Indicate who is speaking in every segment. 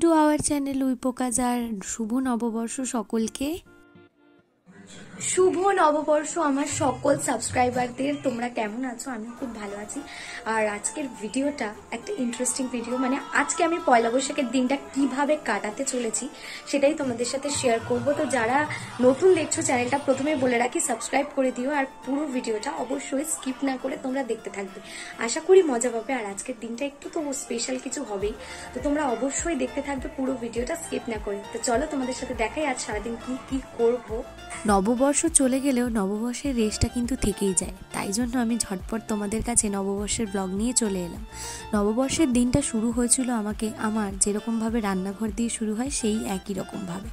Speaker 1: Two our channel উইপোকাজার। শুভ নববর্ষ সকলকে।
Speaker 2: শুভ নববর্ষ আমার সকল সাবস্ক্রাইবারদের। তোমরা কেমন আছো? আমি খুব ভালো আছি। আর আজকের ভিডিওটা একটা ইন্টারেস্টিং ভিডিও, মানে আজকে আমি পয়লা বৈশাখের দিনটা কিভাবে কাটাতে চলেছি সেটাই তোমাদের সাথে শেয়ার করব। তো যারা নতুন দেখছো চ্যানেলটা প্রথমে বলে রাখি সাবস্ক্রাইব করে দিও, আর পুরো ভিডিওটা অবশ্যই স্কিপ না করে তোমরা দেখতে থাকবে। আশা করি মজা পাবে। আর আজকের দিনটা একটু তো স্পেশাল কিছু হবেই, তো তোমরা অবশ্যই দেখতে থাকবে পুরো ভিডিওটা স্কিপ না করে। তো চলো তোমাদের সাথে দেখাই আজ সারাদিন কি কি করবো।
Speaker 1: নববর্ষ চলে গেলেও নববর্ষের রেশটা কিন্তু থেকেই যায়, তাই জন্য আমি ঝটপট তোমাদের কাছে নববর্ষের ব্লগ নিয়ে চলে এলাম। নববর্ষের দিনটা শুরু হয়েছিল আমার যেরকমভাবে রান্নাঘর দিয়ে শুরু হয় সেই একই রকমভাবে।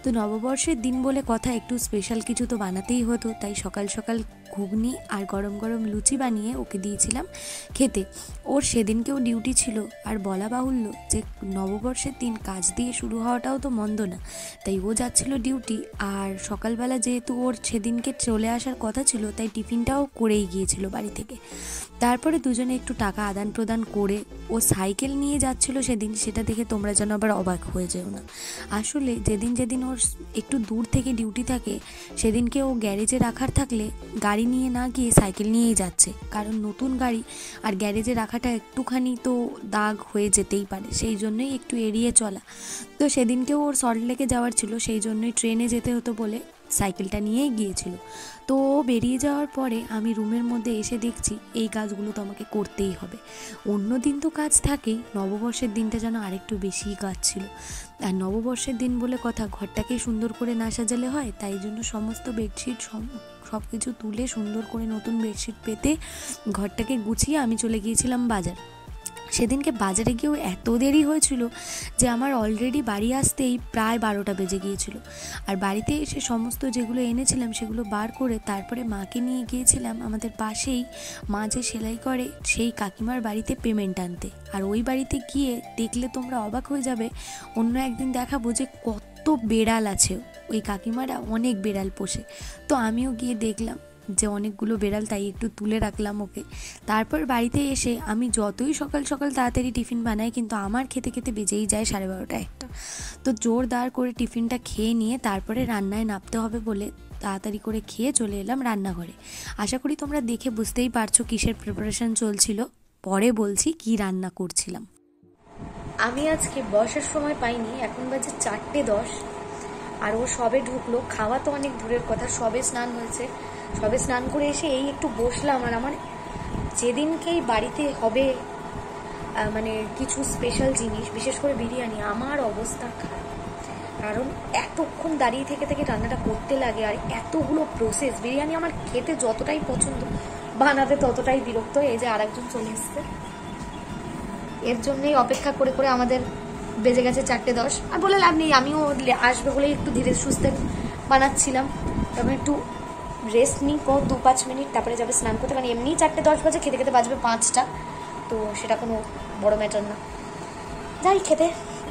Speaker 1: তো নববর্ষের দিন বলে কথা, একটু স্পেশাল কিছু তো বানাতেই হতো, তাই সকাল সকাল ঘুগনি আর গরম গরম লুচি বানিয়ে ওকে দিয়েছিলাম খেতে। ওর সেদিনকেও ডিউটি ছিল, আর বলা বাহুল্য যে নববর্ষের দিন কাজ দিয়ে শুরু হওয়াটাও তো মন্দ না, তাই ও যাচ্ছিল ডিউটি। আর সকালবেলা যেহেতু ওর সেদিনকে চলে আসার কথা ছিল, তাই টিফিনটাও করেই গিয়েছিল বাড়ি থেকে। তারপরে দুজনে একটু টাকা আদান প্রদান করে ও সাইকেল নিয়ে যাচ্ছিল সেদিন, সেটা দেখে তোমরা যেন আবার অবাক হয়ে যেও না। আসলে যেদিন ওর একটু দূর থেকে ডিউটি থাকে, সেদিনকে ও গ্যারেজে রাখার থাকলে গাড়ি নিয়ে না গিয়ে সাইকেল নিয়েই যাচ্ছে, কারণ নতুন গাড়ি আর গ্যারেজে রাখাটা একটুখানি তো দাগ হয়ে যেতেই পারে, সেই জন্যই একটু এড়িয়ে চলা। তো সেদিনকেও ওর সল্টলেকে যাওয়ার ছিল, সেই জন্যই ট্রেনে যেতে হতো বলে সাইকেলটা নিয়েই গিয়েছিল। তো বেরিয়ে যাওয়ার পরে আমি রুমের মধ্যে এসে দেখছি এই কাজগুলো তো আমাকে করতেই হবে। অন্য দিন তো কাজ থাকেই, নববর্ষের দিনটা যেন আরেকটু বেশিই কাজ ছিল। আর নববর্ষের দিন বলে কথা, ঘরটাকে সুন্দর করে না সাজালে হয়, তাই জন্য সমস্ত বেডশিট সব কিছু তুলে সুন্দর করে নতুন বেডশিট পেতে ঘরটাকে গুছিয়ে আমি চলে গিয়েছিলাম বাজার। সেদিনকে বাজারে গিয়েও এত দেরি হয়েছিল যে আমার অলরেডি বাড়ি আসতেই প্রায় 12টা বেজে গিয়েছিল। আর বাড়িতে এসে সমস্ত যেগুলো এনেছিলাম সেগুলো বার করে তারপরে মাকে নিয়ে গিয়েছিলাম আমাদের পাশেই মা যে সেলাই করে সেই কাকিমার বাড়িতে পেমেন্ট আনতে। আর ওই বাড়িতে গিয়ে দেখলে তোমরা অবাক হয়ে যাবে, অন্য একদিন দেখাবো যে কত বেড়াল আছে। ওই কাকিমারা অনেক বেড়াল পোষে, তো আমিও গিয়ে দেখলাম যে অনেকগুলো বেড়াল, তাই একটু তুলে রাখলাম ওকে। তারপর বাড়িতে এসে আমি যতই সকাল সকাল তাড়াতাড়ি টিফিন বানাই, কিন্তু আমার খেতে খেতে বেজেই যায় 12:30 একটা। তো জোরদার করে টিফিনটা খেয়ে নিয়ে তারপরে রান্নায় নামতে হবে বলে তাড়াতাড়ি করে খেয়ে চলে এলাম রান্নাঘরে। আশা করি তোমরা দেখে বুঝতেই পারছো কিসের প্রিপারেশন চলছিল, পরে বলছি কি রান্না করছিলাম।
Speaker 2: আমি আজকে বসার সময় পাইনি, এখন বাজে 4:10, আর ও সবে ঢুকলো। খাওয়া তো অনেক দূরের কথা, সবে স্নান হয়েছে, সবে স্নান করে এসে এই একটু বসলাম। আর আমার যেদিনকেই বাড়িতে হবে মানে কিছু স্পেশাল জিনিস, বিশেষ করে বিরিয়ানি, আমার অবস্থা খারাপ। কারণ এতক্ষণ দাঁড়িয়ে থেকে থেকে রান্নাটা করতে লাগে, আর এতগুলো প্রসেস। বিরিয়ানি আমার খেতে যতটাই পছন্দ, বানাতে ততটাই বিরক্ত। এই যে আরেকজন চলে এসছে, এর জন্যই অপেক্ষা করে করে আমাদের বেজে গেছে 4:10। আর বলে লাভ নেই, আমিও আসবে বলে একটু ধীরে সুস্থে বানাচ্ছিলাম। তবে একটু রেস্ট নিই 2-5 মিনিট, তারপরে যাবে স্নান করতে। মানে এমনি 4:10 বাজে, খেতে খেতে বাজবে 5টা, তো সেটা কোনো বড় ম্যাটার না। যাই খেতে,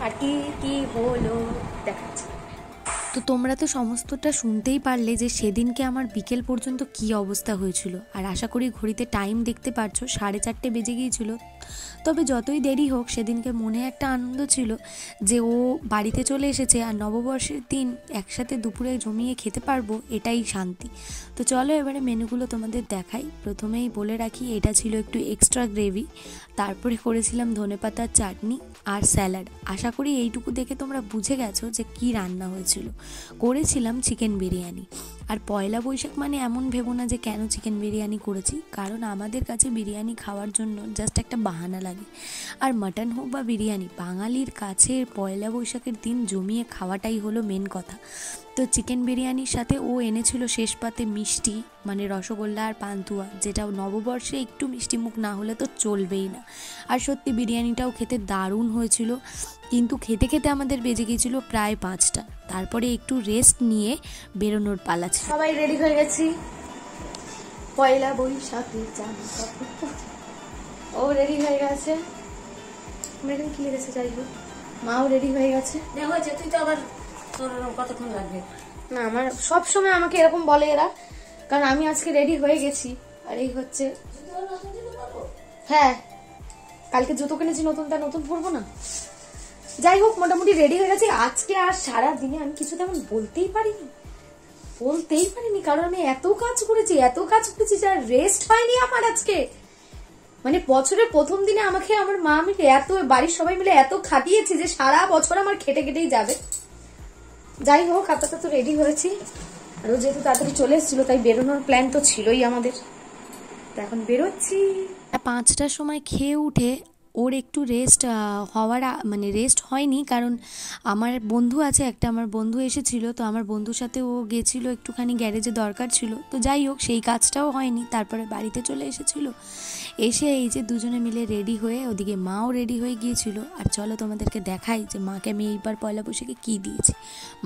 Speaker 2: আর কি কি হলো দেখাচ্ছি।
Speaker 1: তো তোমরা তো সমস্তটা শুনতেই পারলে যে সেদিনকে আমার বিকেল পর্যন্ত কি অবস্থা হয়েছিল। আর আশা করি ঘড়িতে টাইম দেখতে পারছো, 4:30 বেজে গিয়েছিল। তবে যতই দেরি হোক, সেদিনকে মনে একটা আনন্দ ছিল যে ও বাড়িতে চলে এসেছে, আর নববর্ষের দিন একসাথে দুপুরে জমিয়ে খেতে পারবো, এটাই শান্তি। তো চলো এবারে মেনুগুলো তোমাদের দেখাই। প্রথমেই বলে রাখি, এটা ছিল একটু এক্সট্রা গ্রেভি, তারপরে করেছিলাম ধনেপাতার চাটনি আর স্যালাড। আশা করি এইটুকু দেখে তোমরা বুঝে গেছো যে কি রান্না হয়েছিল। করেছিলাম চিকেন বিরিয়ানি। আর পয়লা বৈশাখ মানে এমন ভেবো না যে কেন চিকেন বিরিয়ানি করেছি, কারণ আমাদের কাছে বিরিয়ানি খাওয়ার জন্য জাস্ট একটা বাহানা লাগে। আর মাটন হোক বা বিরিয়ানি, বাঙালির কাছে পয়লা বৈশাখের দিন জমিয়ে খাওয়াটাই হলো মেন কথা। তো চিকেন বিরিয়ানির সাথে ও এনেছিল শেষ পাতে মিষ্টি, মানে রসগোল্লা আর পান্তুয়া, যেটা নববর্ষে একটু মিষ্টি মুখ না হলে তো চলবেই না। আর সত্যি বিরিয়ানিটাও খেতে দারুণ হয়েছিল, কিন্তু খেতে খেতে আমাদের বেজে গিয়েছিল প্রায় 5টা। তারপরে একটু রেস্ট নিয়ে বেরোনোর পালা ছিল।
Speaker 2: সবাই রেডি হয়ে গেছি পয়লা বৈশাখে। ও রেডি হয়ে গেছে, ম্যাডাম কি লেগেছে যাই হোক, মাও রেডি হয়ে গেছে।
Speaker 3: তুই তো আবার তোর কতক্ষণ লাগবে?
Speaker 2: না, আমার সব সময় আমাকে এরকম বলে এরা, কারণ আমি আজকে রেডি হয়ে গেছি। আর এই হচ্ছে, হ্যাঁ কালকে জুতো কিনেছি নতুনটা, নতুন পরবো না। যাই হোক মোটামুটি রেডি হয়ে গেছি। আজকে আর সারা দিনে আমি কিছু তেমন বলতেই পারিনি, কারণ আমি এত কাজ করেছি যে রেস্ট হয়নি আমার আজকে। মানে বছরের প্রথম দিনে আমাকে আমার মা মিলে এত, বাড়ির সবাই মিলে এত খাটিয়েছি যে সারা বছর আমার খেটে খেটেই যাবে। যাই হোক আপাতত রেডি হয়েছি, আর ও যেহেতু তাড়াতাড়ি চলে এসেছিল তাই বেরোনোর প্ল্যান তো ছিলই আমাদের, তো এখন বেরোচ্ছি।
Speaker 1: 5টার সময় খেয়ে উঠে ওর একটু রেস্ট মানে রেস্ট হয়নি, কারণ আমার বন্ধু আছে একটা, আমার বন্ধু এসেছিল, তো আমার বন্ধুর সাথে ও গেছিলো একটুখানি গ্যারেজে দরকার ছিল, তো যাই হোক সেই কাজটাও হয়নি। তারপরে বাড়িতে চলে এসেছিলো, এসে এই যে দুজনে মিলে রেডি হয়ে, ওদিকে মাও রেডি হয়ে গিয়েছিল। আর চলো তোমাদেরকে দেখাই যে মাকে আমি এইবার পয়লা বৈশাখে কী দিয়েছি।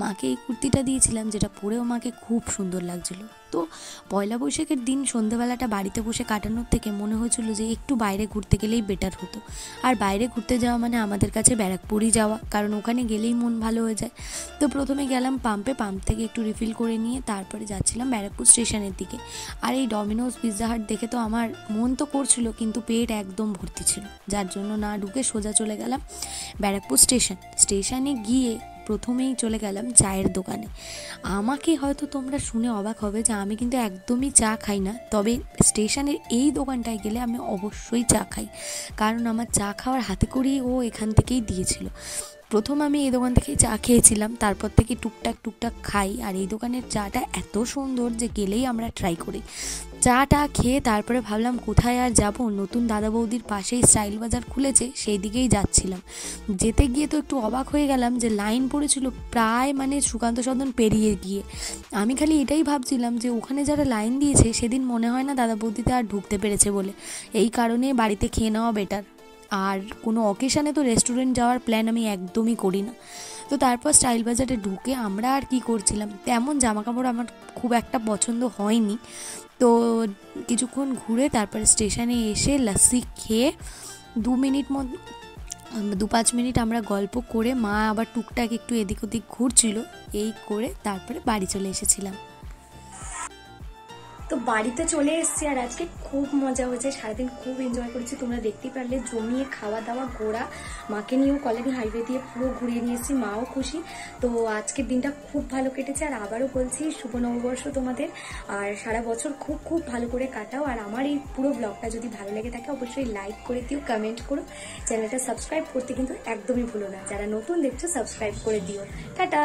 Speaker 1: মাকে এই কুর্তিটা দিয়েছিলাম, যেটা পরেও মাকে খুব সুন্দর লাগছিলো। তো পয়লা বৈশাখের দিন সন্ধ্যেবেলাটা বাড়িতে বসে কাটানোর থেকে মনে হয়েছিল যে একটু বাইরে ঘুরতে গেলেই বেটার হতো। আর বাইরে ঘুরতে যাওয়া মানে আমাদের কাছে ব্যারাকপুরই যাওয়া, কারণ ওখানে গেলেই মন ভালো হয়ে যায়। তো প্রথমে গেলাম পাম্প থেকে একটু রিফিল করে নিয়ে তারপরে যাচ্ছিলাম ব্যারাকপুর স্টেশনের দিকে। আর এই ডমিনোজ পিৎজা হাট দেখে তো আমার মন তো করছিল, কিন্তু পেট একদম ভর্তি ছিল, যার জন্য না ঢুকে সোজা চলে গেলাম ব্যারাকপুর স্টেশনে গিয়ে প্রথমেই চলে গেলাম চায়ের দোকানে। আমাকে হয়তো তোমরা শুনে অবাক হবে যে আমি কিন্তু একদমই চা খাই না, তবে স্টেশনের এই দোকানটায় গেলে আমি অবশ্যই চা খাই, কারণ আমার চা খাওয়ার হাতে করেই ও এখান থেকেই দিয়েছিল। প্রথম আমি এই দোকান থেকেই চা খেয়েছিলাম, তারপর থেকে টুকটাক খাই। আর এই দোকানের চাটা এত সুন্দর যে গেলেই আমরা ট্রাই করি। চাটা খেয়ে তারপরে ভাবলাম কোথায় আর যাব, নতুন দাদা বৌদির পাশেই স্টাইল বাজার খুলেছে, সেই দিকেই যাচ্ছিলাম। যেতে গিয়ে তো একটু অবাক হয়ে গেলাম যে লাইন পড়েছিল প্রায় মানে সুকান্ত সদন পেরিয়ে গিয়ে। আমি খালি এটাই ভাবছিলাম যে ওখানে যারা লাইন দিয়েছে সেদিন মনে হয় না দাদা বৌদিতে আর ঢুকতে পেরেছে বলে, এই কারণে বাড়িতে খেয়ে নেওয়া বেটার। আর কোনো অকেশানে তো রেস্টুরেন্ট যাওয়ার প্ল্যান আমি একদমই করি না। তো তারপর স্টাইল বাজারে ঢুকে আমরা আর কি করছিলাম, তেমন জামাকাপড় আমার খুব একটা পছন্দ হয়নি। তো কিছুক্ষণ ঘুরে তারপরে স্টেশনে এসে লাস্সি খেয়ে 2-5 মিনিট আমরা গল্প করে, মা আবার টুকটাক একটু এদিক ওদিক ঘুরছিল, এই করে তারপরে বাড়ি চলে এসেছিলাম।
Speaker 2: তো বাড়িতে চলে এসেছি, আর আজকে খুব মজা হয়েছে, সারাদিন খুব এনজয় করেছি। তোমরা দেখতেই পারলে জমিয়ে খাওয়া দাওয়া ঘোরা, মাকে নিয়েও কল্যাণী হাইওয়ে দিয়ে পুরো ঘুরিয়ে নিয়েছি, মাও খুশি। তো আজকের দিনটা খুব ভালো কেটেছে। আর আবারও বলছি শুভ নববর্ষ তোমাদের, আর সারা বছর খুব খুব ভালো করে কাটাও। আর আমার এই পুরো ব্লগটা যদি ভালো লেগে থাকে অবশ্যই লাইক করে দিও, কমেন্ট করো, চ্যানেলটা সাবস্ক্রাইব করতে কিন্তু একদমই ভুলো না। যারা নতুন দেখছো সাবস্ক্রাইব করে দিও। টাটা।